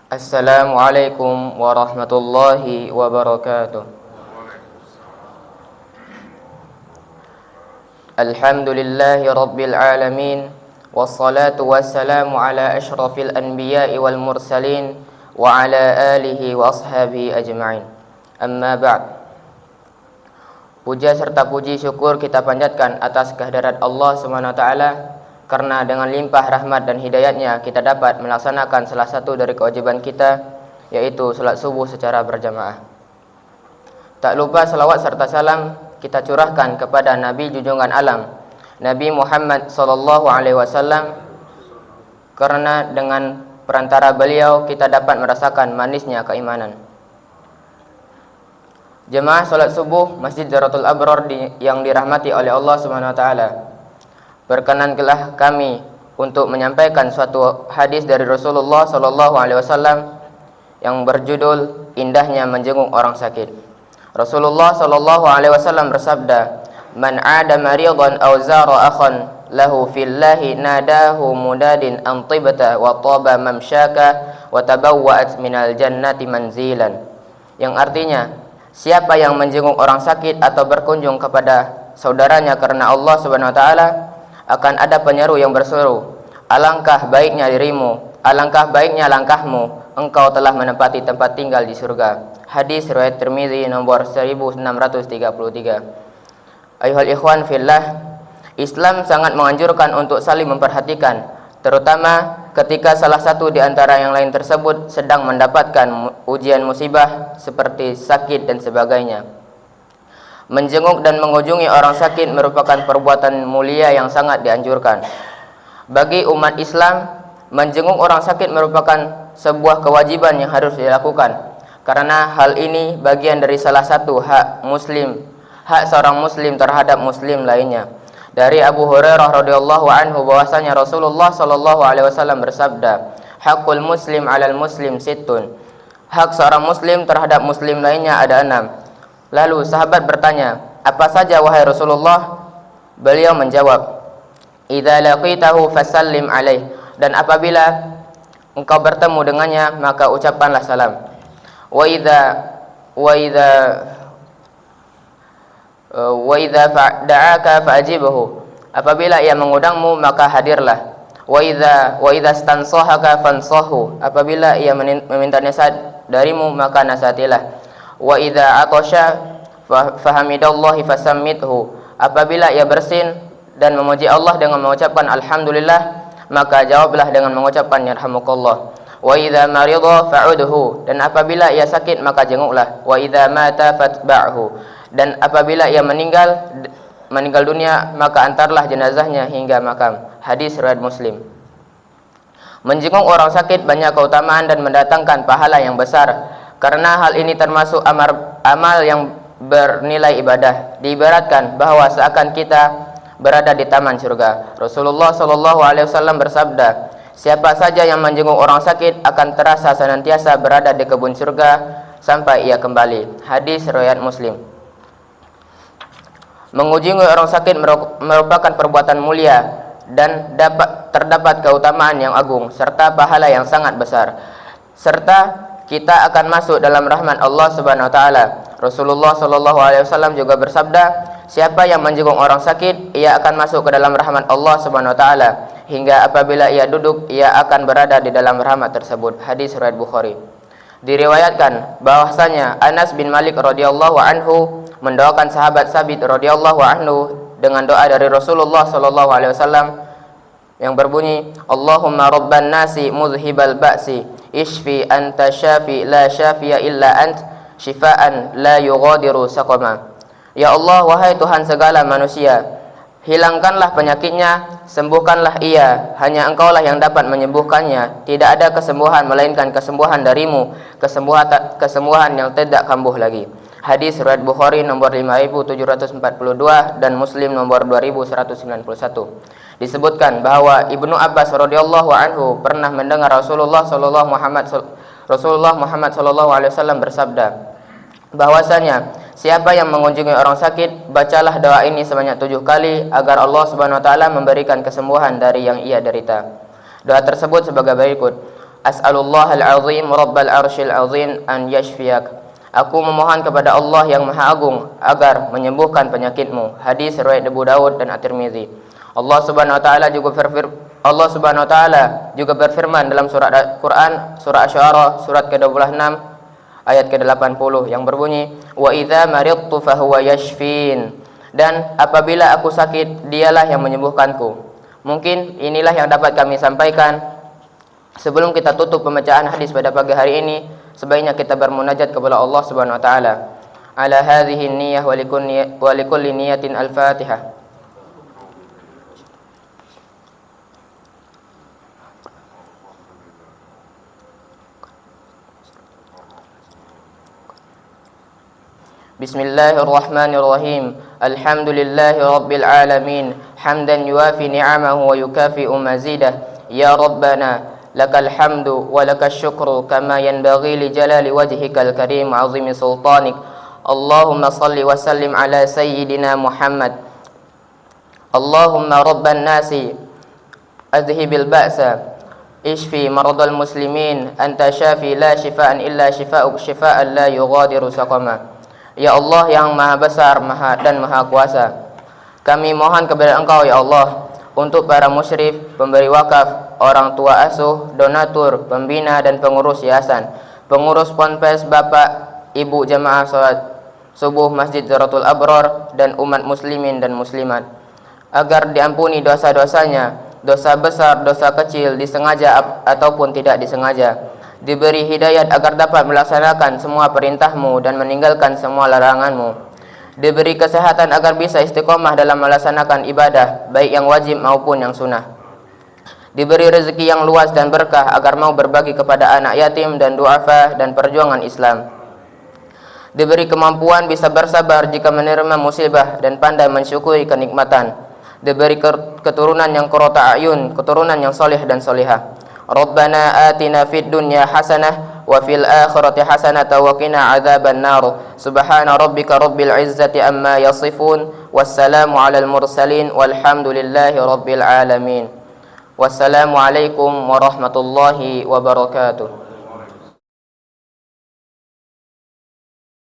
Assalamualaikum warahmatullahi wabarakatuh. Alhamdulillahi rabbil alamin, wassalatu wassalamu ala ashrafil anbiya'i wal mursalin wa ala alihi wa ashabihi ajma'in. Amma ba'd. Puja serta puji syukur kita panjatkan atas kehadirat Allah Subhanahu wa taala, karena dengan limpah rahmat dan hidayatnya kita dapat melaksanakan salah satu dari kewajiban kita, yaitu salat subuh secara berjamaah. Tak lupa salawat serta salam kita curahkan kepada Nabi junjungan alam, Nabi Muhammad SAW, karena dengan perantara beliau kita dapat merasakan manisnya keimanan. Jemaah salat subuh Masjid Zaratul Abrar yang dirahmati oleh Allah Subhanahu wa taala, berkenanlah kami untuk menyampaikan suatu hadis dari Rasulullah SAW yang berjudul indahnya menjenguk orang sakit. Rasulullah SAW bersabda, "Man 'ada maridan aw zara akhan lahu fillahi nadahu mudadin an tibta wa taba mamsyaka wa tabawwa'at minal jannati manzilan." Yang artinya, siapa yang menjenguk orang sakit atau berkunjung kepada saudaranya karena Allah Subhanahu wa taala, akan ada penyeru yang berseru, "Alangkah baiknya dirimu, alangkah baiknya langkahmu, engkau telah menempati tempat tinggal di surga." Hadis riwayat Tirmizi nomor 1633. Ayuhal ikhwan fillah, Islam sangat menganjurkan untuk saling memperhatikan, terutama ketika salah satu di antara yang lain tersebut sedang mendapatkan ujian musibah seperti sakit dan sebagainya. Menjenguk dan mengunjungi orang sakit merupakan perbuatan mulia yang sangat dianjurkan. Bagi umat Islam, menjenguk orang sakit merupakan sebuah kewajiban yang harus dilakukan, karena hal ini bagian dari salah satu hak seorang muslim terhadap muslim lainnya. Dari Abu Hurairah radhiyallahu anhu bahwasanya Rasulullah sallallahu alaihi wasallam bersabda, "Haqqul muslim 'alal muslim sittun." Hak seorang muslim terhadap muslim lainnya ada 6. Lalu sahabat bertanya, "Apa saja wahai Rasulullah?" Beliau menjawab, "Idza laqitahu fasallim alaih." Dan apabila engkau bertemu dengannya, maka ucapkanlah salam. Wa idza da'aka fa'ajibhu. Apabila ia mengundangmu, maka hadirlah. Wa idza stansahaka fansahu. Apabila ia meminta nasihat darimu, maka nasihatilah. Wa idza atasha fahamidallahi fasammithu. Apabila ia bersin dan memuji Allah dengan mengucapkan alhamdulillah, maka jawablah dengan mengucapkan yarhamukallah. Wa idza marida fa'udhu. Dan apabila ia sakit, maka jenguklah. Wa idza mata fatba'hu. Dan apabila ia meninggal dunia, maka antarlah jenazahnya hingga makam. Hadis riwayat Muslim. Menjenguk orang sakit banyak keutamaan dan mendatangkan pahala yang besar, karena hal ini termasuk amal yang bernilai ibadah. Diibaratkan bahwa seakan kita berada di taman surga. Rasulullah SAW bersabda, "Siapa saja yang menjenguk orang sakit akan terasa senantiasa berada di kebun surga sampai ia kembali." Hadis riwayat Muslim. Mengunjungi orang sakit merupakan perbuatan mulia dan terdapat keutamaan yang agung serta pahala yang sangat besar, serta kita akan masuk dalam rahmat Allah Subhanahu wa taala. Rasulullah sallallahu alaihi wasallam juga bersabda, "Siapa yang menjenguk orang sakit, ia akan masuk ke dalam rahmat Allah Subhanahu wa taala, hingga apabila ia duduk, ia akan berada di dalam rahmat tersebut." Hadis riwayat Bukhari. Diriwayatkan bahwasanya Anas bin Malik radhiyallahu anhu mendoakan sahabat Sabit radhiyallahu anhu dengan doa dari Rasulullah sallallahu alaihi wasallam yang berbunyi, "Allahumma rabban nasi muzhibal ba'si, ishfi anta syafi la syafiya illa ant, syifaan la yughadiru saqama." Ya Allah, wahai Tuhan segala manusia, hilangkanlah penyakitnya, sembuhkanlah ia, hanya Engkaulah yang dapat menyembuhkannya, tidak ada kesembuhan melainkan kesembuhan darimu, kesembuhan yang tidak kambuh lagi. Hadis riwayat Bukhari nomor 5742 dan Muslim nomor 2191. Disebutkan bahwa Ibnu Abbas radhiyallahu anhu pernah mendengar Rasulullah Muhammad sallallahu alaihi wasallam bersabda bahwasanya siapa yang mengunjungi orang sakit, bacalah doa ini sebanyak 7 kali agar Allah Subhanahu wa taala memberikan kesembuhan dari yang ia derita. Doa tersebut sebagai berikut: As'alullahal azim rabbal arsyil azim an yashfiyak. Aku memohon kepada Allah yang Maha Agung agar menyembuhkan penyakitmu. Hadis riwayat Abu Dawud dan At-Tirmizi. Allah Subhanahu wa taala juga berfirman dalam surat Quran surah Asy-Syu'ara surat ke-26 ayat ke-80 yang berbunyi, "Wa idza maridtu fahuwa yashfin." Dan apabila aku sakit, dialah yang menyembuhkanku. Mungkin inilah yang dapat kami sampaikan. Sebelum kita tutup pembacaan hadis pada pagi hari ini, sebaiknya kita bermunajat kepada Allah Subhanahu wa taala. Ala hadhihi niyyah wa likulli niyatin al-Fatihah. Bismillahirrahmanirrahim. Alhamdulillahi rabbil alamin. Hamdan yuafi ni'amahu wa yukafi'u mazidah. Ya Rabbana lakal hamdu wa lakal syukru kama yanbaghi li jalali wajhikal karim azimi sultanik. Allahumma salli wa sallim ala sayyidina Muhammad. Allahumma rabban nasi adhibil ba'sa ishfi maradal muslimin anta syafi la shifaan illa shifaa'uk shifaan la yughadiru saqama. Ya Allah yang maha besar dan maha kuasa, kami mohon kepada Engkau ya Allah untuk para musyrif, pemberi wakaf, orang tua asuh, donatur, pembina dan pengurus yayasan, pengurus ponpes, bapak, ibu jamaah salat subuh Masjid Dzaratul Abror dan umat muslimin dan muslimat, agar diampuni dosa-dosanya, dosa besar, dosa kecil, disengaja ataupun tidak disengaja, diberi hidayat agar dapat melaksanakan semua perintah-Mu dan meninggalkan semua larangan-Mu, diberi kesehatan agar bisa istiqomah dalam melaksanakan ibadah baik yang wajib maupun yang sunnah, diberi rezeki yang luas dan berkah agar mau berbagi kepada anak yatim dan duafa dan perjuangan Islam, diberi kemampuan bisa bersabar jika menerima musibah dan pandai mensyukuri kenikmatan, diberi keturunan yang qurrata a'yun, keturunan yang soleh dan solihah. Rabbana atina fid dunya hasanah wa fil akhirati hasanah wa qina adzaban nar. Subhana rabbika rabbil izzati amma yasifun. Wassalamu alal mursalin walhamdulillahi rabbil alamin. Wassalamu alaikum warahmatullahi wabarakatuh.